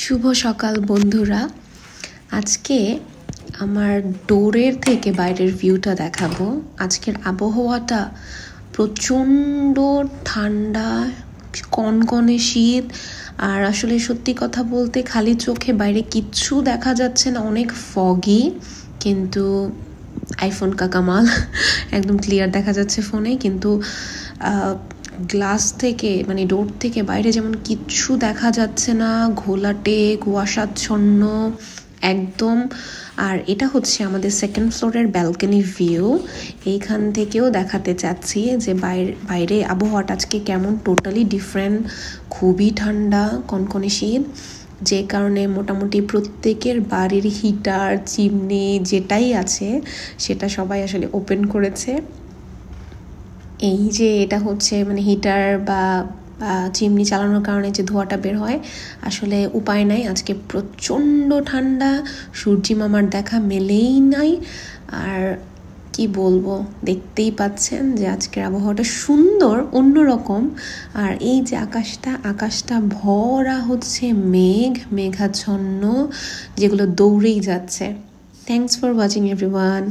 শুভ সকাল বন্ধুরা। আজকে আমার ডোরের থেকে বাইরের ভিউটা দেখাবো। আজকের আবহাওয়াটা প্রচণ্ড ঠান্ডা, কনকনে শীত। আর আসলে সত্যি কথা বলতে খালি চোখে বাইরে কিচ্ছু দেখা যাচ্ছে না, অনেক ফগি, কিন্তু আইফোন কা কামাল, একদম ক্লিয়ার দেখা যাচ্ছে ফোনে। কিন্তু গ্লাস থেকে মানে ডোর থেকে বাইরে যেমন কিচ্ছু দেখা যাচ্ছে না, ঘোলাটে কুয়াশাচ্ছন্ন একদম। আর এটা হচ্ছে আমাদের সেকেন্ড ফ্লোরের ব্যালকনি ভিউ। এইখান থেকেও দেখাতে চাচ্ছি যে বাইরে আবহাওয়াটা আজকে কেমন, টোটালি ডিফারেন্ট। খুবই ঠান্ডা, কনকনে শীত, যে কারণে মোটামুটি প্রত্যেকের বাড়ির হিটার, চিমনি যেটাই আছে সেটা সবাই আসলে ওপেন করেছে। এই যে এটা হচ্ছে মানে হিটার বা চিমনি চালানোর কারণে যে ধোঁয়াটা বের হয়, আসলে উপায় নাই। আজকে প্রচণ্ড ঠান্ডা, সূর্যি মামার দেখা মেলেই নাই। আর কি বলবো, দেখতেই পাচ্ছেন যে আজকের আবহাওয়াটা সুন্দর, অন্যরকম। আর এই যে আকাশটা ভরা হচ্ছে মেঘাচ্ছন্ন, যেগুলো দৌড়েই যাচ্ছে। Thanks for watching everyone.